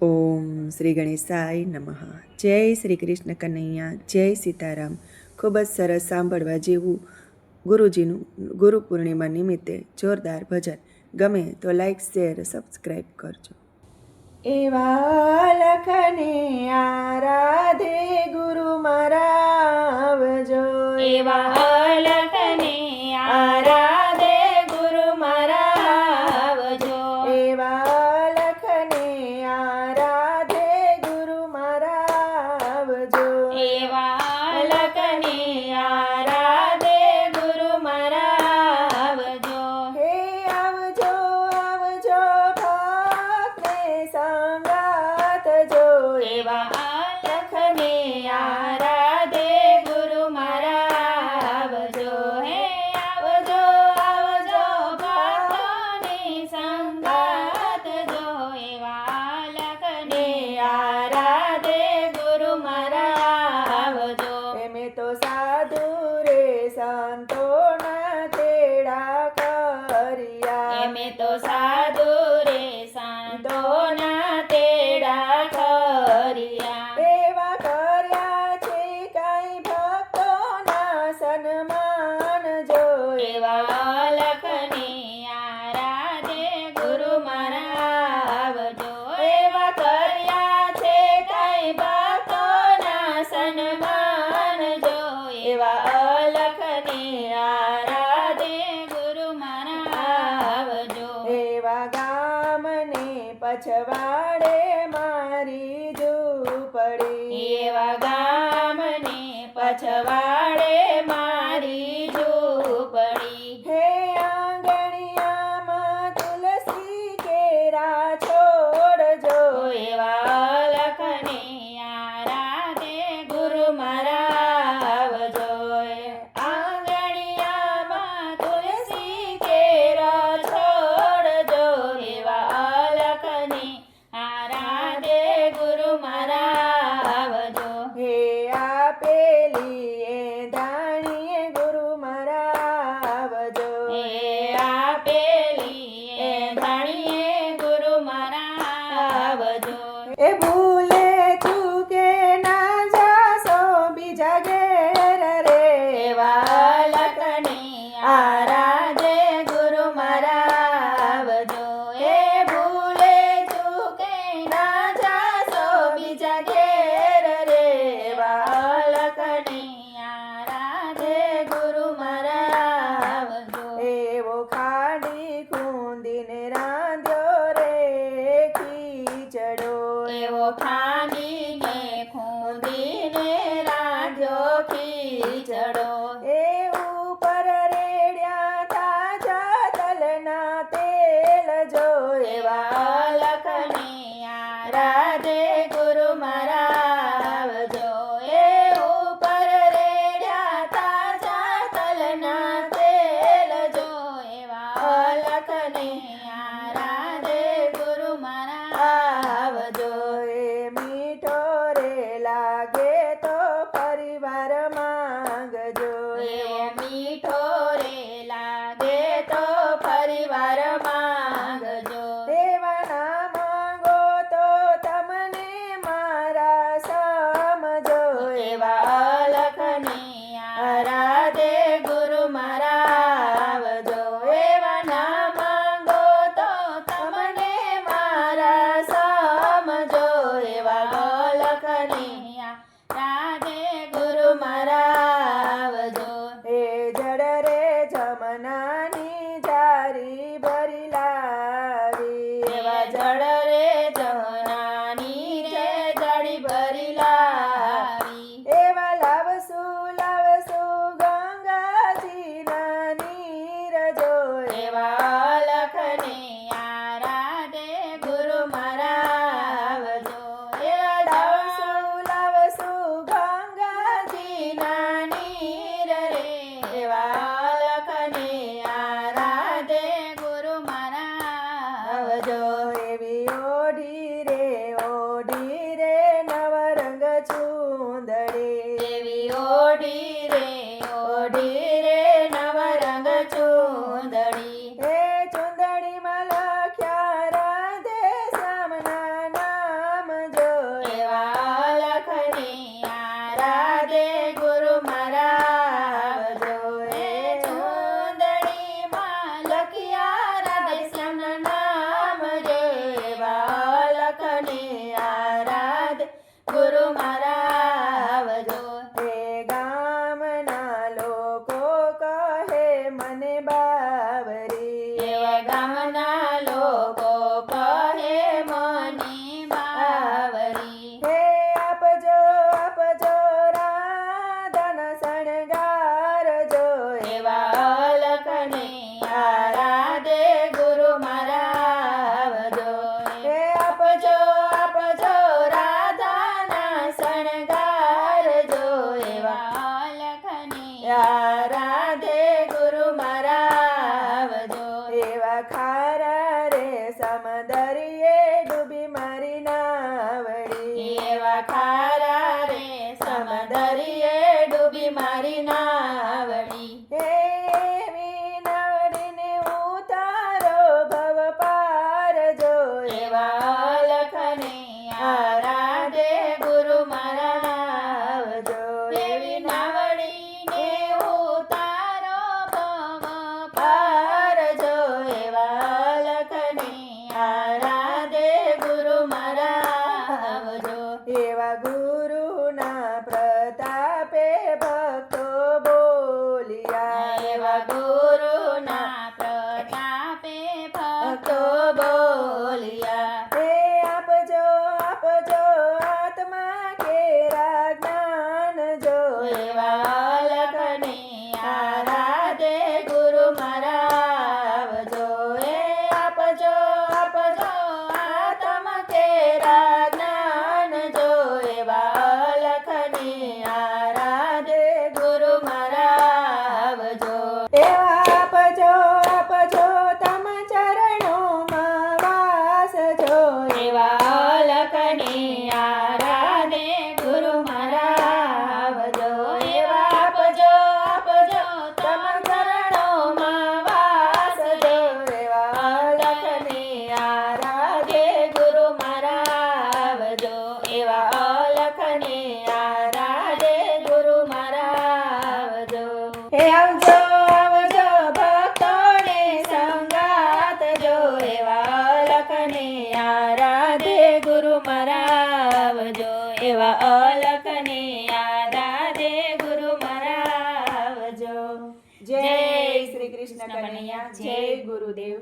ઓમ શ્રી ગણેશાય નમઃ. જય શ્રી કૃષ્ણ કનૈયા, જય સીતારામ. ખૂબ જ સરસ સાંભળવા જેવું ગુરુ પૂર્ણિમા નિમિત્તે જોરદાર ભજન. ગમે તો લાઈક, શેર, સબસ્ક્રાઈબ કરજો. એવા લખને આરાધે ગુરુ મારા આવજો. એવા લખને આરાધે ગુરુ મારા આવજો. એવા લખને આરાધે ગુરુ મારા આવજો. એવા લખને આરાધે ગુરુ મારા આવજો. હે આવજો આવજો ભક્તને સંગાત જો. એવા લખને આરાધે ગુરુ મારા આવજો. હે આવજો આવજો ભક્તોની સંગાત જો. એવા લખને આરાધે ગુરુ મારા આવજો. એમે તો સાધુ રે સંતોના તેડા કર્યા. એમે તો સાધુ રે સંતોના તેડા કર્યા. એવા કર્યા છે કાંઈ ભક્તોના સન્માન જો. એવા લખને આરાધે ગુરુ મારા આવજો. એવા કર્યા છે કઈ ભક્તોના સન્માન જો. એવા લખને આરાધે ગુરુ મારા આવજો. એવા ગામને પછવાડે મારી ઝૂંપડી. એવા ગામને પછવાડે મારી ઝૂંપડી. હે આંગણિયામાં તુલસી કેરા છોડજો. એવા લખને આરાધે ગુરુ મારા આવજો. આંગણિયામાં તુલસી કેરો છોડજો. એવા લખને આરાધે ગુરુ મારા આવજો. હે આપેલી એ ધાણીએ ગુરુ મારા આવજો. એ આપેલી એ ધાણીએ ગુરુ મારા આવજો. એ ભૂલે ચૂકે ના જાશો બીજા ઘેર રે. એવા લખને આરાધે ગુરુ મારા આવજો. એ ભૂલે ચૂકે ના જાશો બીજા ઘેર રે. એવા લખને આરાધે ગુરુ મારા આવજો. એવો ખાડી ખૂંદીને રાંધ્યો રે ખીચડો. એવો ખાંડીને ખૂંદીને રાંધ્યો ખીચડો. એ ઉપર રેડ્યા તાજા તલના તેલ જો. એવા લખને આરાધે ગુરુ મારા આવજો. એ ઉપર રેડ્યા તાજા તલના તેલ જો. એવા લખને આરાધે ગુરુ મારા આવજો. એ મીઠો રે લાગે તો પરિવાર માંગજો. એવો મીઠો રે લાગે તો પરિવાર માંગજો. દેવાના માંગો તો તમને મારા સમજો. એવા લખને આરાધે ગુરુ મારા આવજો. એવા ના માંગો તો તમને મારા સમજો. એવા લખને આરાધે ગુરુ મારા આવજો. એ જડ રે જમનાની જારી ભરી લાવી. એવા જળ રે જમનાની રે જાળી ભરી લાવી. એવા લાવશું ગંગાજીના નીર જો. એવા લખને આરાધે ગુરુ મારા આવજો. એવા લાવશું ગંગાજીના નાની રે. એવા લખને આરાધે ગુરુ મારા આવજો. એવી ઓઢી રે નવરંગ ચૂંદડી. એવી ઓઢી રે નવરંગ ચૂંદડી. એ ચૂંદડીમાં લખ્યા રાધે શ્યામના આરાધે ગુરુ મારા આવજો એવા ખારા રે સમદરિયે ડૂબી મારી નાવડી એવા ખારા રે સમદરિયે ડૂબી મારી નાવડી એવી નાવડીને ઉતારો ભવ પાર જો એવા લખને આરાધે ગુરુ મારા આવજો એવી નાવડીને ઉતારો ભવ પાર જો એવા લખને આરાધે ગુરુ મારા આવજો એવા ગુરુના પ્રતાપે ભક્તો બોલિયા એવા ગુરુના પ્રતાપે ભક્તો બોલિયા હે આપજો આપજો આત્મા કેરા જ્ઞાન જો એવા લખને આરાધે ગુરુ મારા આવજો એ આપજો આપજો આતમ કેરા જ્ઞાન જો એવા લખને આરાધે ગુરુ મારા આવજો એવા આપજો આપજો તમ ચરણોમાં વાસ જો એવા લખને આરાધે ગુરુ મારા આવજો એવા આપજો આપજો તમ ચરણોમાં વાસ જો એવા લખને આરાધે ગુરુ મારા આવજો એવા લખને આરાધે ગુરુ મારા આવજો હે આવજો આવજો ભક્તોને સંગાત જો એવા લખને આરાધે ગુરુ મારા આવજો એવા અલખને આરાધે ગુરુ મારા આવજો જય શ્રી કૃષ્ણ કનૈયા જય ગુરુદેવ